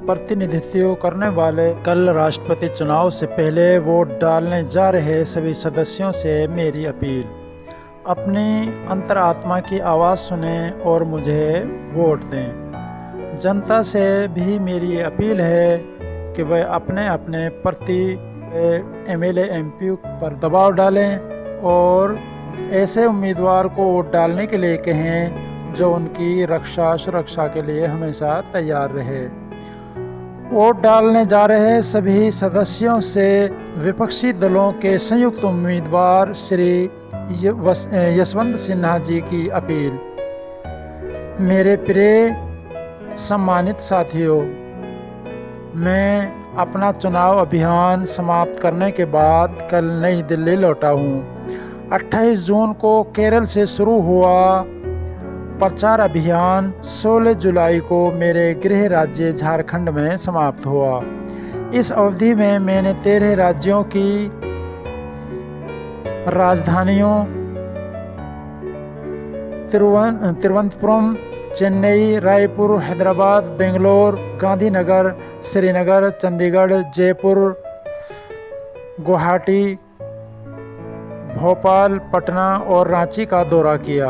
प्रतिनिधित्व करने वाले कल राष्ट्रपति चुनाव से पहले वोट डालने जा रहे सभी सदस्यों से मेरी अपील, अपनी अंतरात्मा की आवाज़ सुने और मुझे वोट दें। जनता से भी मेरी अपील है कि वह अपने अपने प्रति एमएलए एमपी पर दबाव डालें और ऐसे उम्मीदवार को वोट डालने के लिए कहें जो उनकी रक्षा सुरक्षा के लिए हमेशा तैयार रहे। वोट डालने जा रहे सभी सदस्यों से विपक्षी दलों के संयुक्त उम्मीदवार श्री यशवंत सिन्हा जी की अपील। मेरे प्रिय सम्मानित साथियों, मैं अपना चुनाव अभियान समाप्त करने के बाद कल नई दिल्ली लौटा हूँ। 28 जून को केरल से शुरू हुआ प्रचार अभियान 16 जुलाई को मेरे गृह राज्य झारखंड में समाप्त हुआ। इस अवधि में मैंने 13 राज्यों की राजधानियों तिरुवनंतपुरम, चेन्नई, रायपुर, हैदराबाद, बेंगलोर, गांधीनगर, श्रीनगर, चंडीगढ़, जयपुर, गुवाहाटी, भोपाल, पटना और रांची का दौरा किया।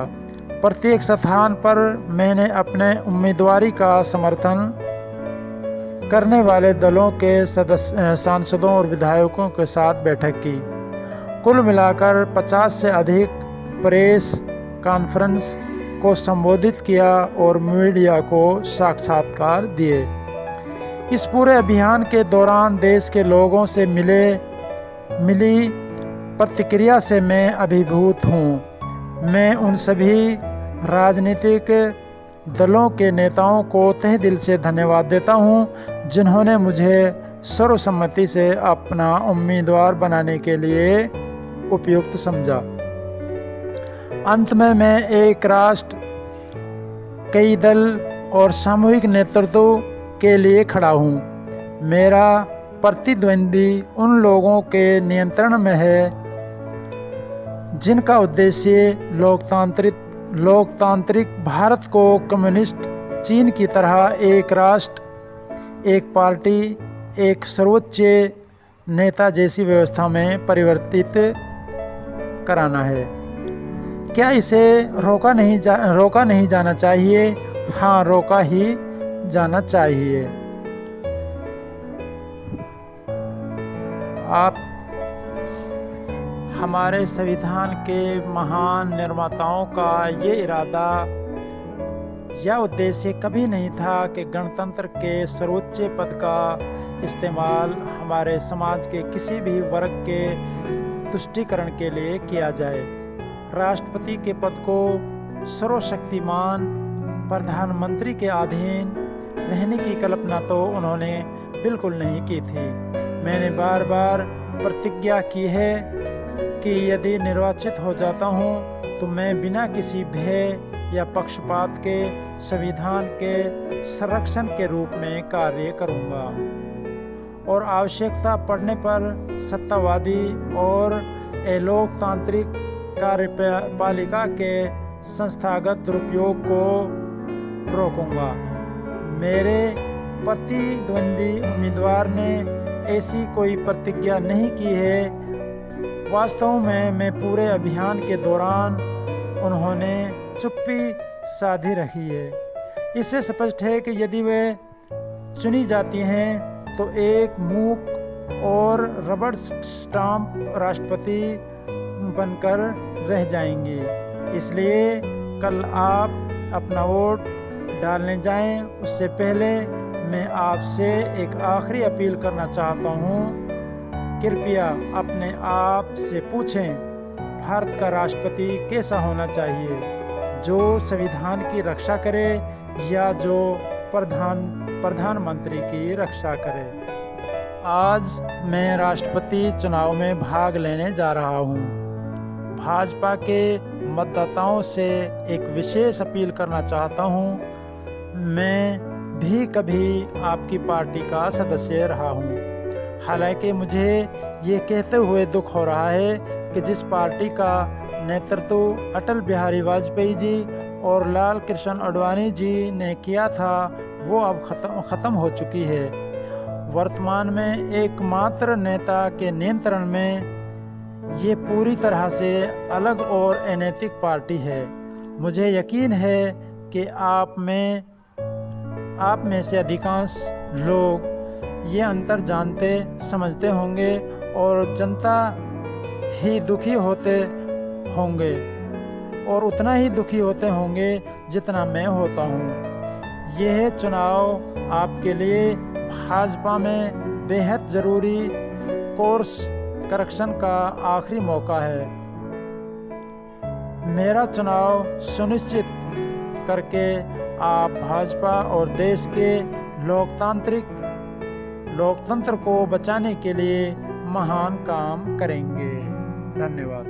प्रत्येक स्थान पर मैंने अपने उम्मीदवारी का समर्थन करने वाले दलों के सांसदों और विधायकों के साथ बैठक की। कुल मिलाकर 50 से अधिक प्रेस कॉन्फ्रेंस को संबोधित किया और मीडिया को साक्षात्कार दिए। इस पूरे अभियान के दौरान देश के लोगों से मिली प्रतिक्रिया से मैं अभिभूत हूँ। मैं उन सभी राजनीतिक दलों के नेताओं को तहे दिल से धन्यवाद देता हूँ जिन्होंने मुझे सर्वसम्मति से अपना उम्मीदवार बनाने के लिए उपयुक्त समझा। अंत में मैं एक राष्ट्र, कई दल और सामूहिक नेतृत्व के लिए खड़ा हूँ। मेरा प्रतिद्वंदी उन लोगों के नियंत्रण में है जिनका उद्देश्य लोकतांत्रिक भारत को कम्युनिस्ट चीन की तरह एक राष्ट्र, एक पार्टी, एक सर्वोच्च नेता जैसी व्यवस्था में परिवर्तित कराना है। क्या इसे रोका नहीं जाना चाहिए? हाँ, रोका ही जाना चाहिए। आप हमारे संविधान के महान निर्माताओं का ये इरादा या उद्देश्य कभी नहीं था कि गणतंत्र के सर्वोच्च पद का इस्तेमाल हमारे समाज के किसी भी वर्ग के तुष्टीकरण के लिए किया जाए। राष्ट्रपति के पद को सर्वशक्तिमान प्रधानमंत्री के अधीन रहने की कल्पना तो उन्होंने बिल्कुल नहीं की थी। मैंने बार बार प्रतिज्ञा की है कि यदि निर्वाचित हो जाता हूँ तो मैं बिना किसी भय या पक्षपात के संविधान के संरक्षण के रूप में कार्य करूँगा और आवश्यकता पड़ने पर सत्तावादी और अलोकतांत्रिक कार्यपालिका के संस्थागत दुरुपयोग को रोकूंगा। मेरे प्रतिद्वंदी उम्मीदवार ने ऐसी कोई प्रतिज्ञा नहीं की है। वास्तव में मैं पूरे अभियान के दौरान उन्होंने चुप्पी साधी रखी है। इससे स्पष्ट है कि यदि वे चुनी जाती हैं तो एक मूक और रबड़ स्टाम्प राष्ट्रपति बनकर रह जाएंगी। इसलिए कल आप अपना वोट डालने जाएं, उससे पहले मैं आपसे एक आखिरी अपील करना चाहता हूं। कृपया अपने आप से पूछें, भारत का राष्ट्रपति कैसा होना चाहिए? जो संविधान की रक्षा करे या जो प्रधानमंत्री की रक्षा करे? आज मैं राष्ट्रपति चुनाव में भाग लेने जा रहा हूं। भाजपा के मतदाताओं से एक विशेष अपील करना चाहता हूं। मैं भी कभी आपकी पार्टी का सदस्य रहा हूं। हालांकि मुझे ये कहते हुए दुख हो रहा है कि जिस पार्टी का नेतृत्व अटल बिहारी वाजपेयी जी और लाल कृष्ण आडवाणी जी ने किया था, वो अब ख़त्म हो चुकी है। वर्तमान में एकमात्र नेता के नियंत्रण में ये पूरी तरह से अलग और अनैतिक पार्टी है। मुझे यकीन है कि आप में से अधिकांश लोग ये अंतर जानते समझते होंगे और जनता ही दुखी होते होंगे और उतना ही दुखी होते होंगे जितना मैं होता हूँ। यह चुनाव आपके लिए भाजपा में बेहद ज़रूरी कोर्स करेक्शन का आखिरी मौका है। मेरा चुनाव सुनिश्चित करके आप भाजपा और देश के लोकतंत्र को बचाने के लिए महान काम करेंगे। धन्यवाद।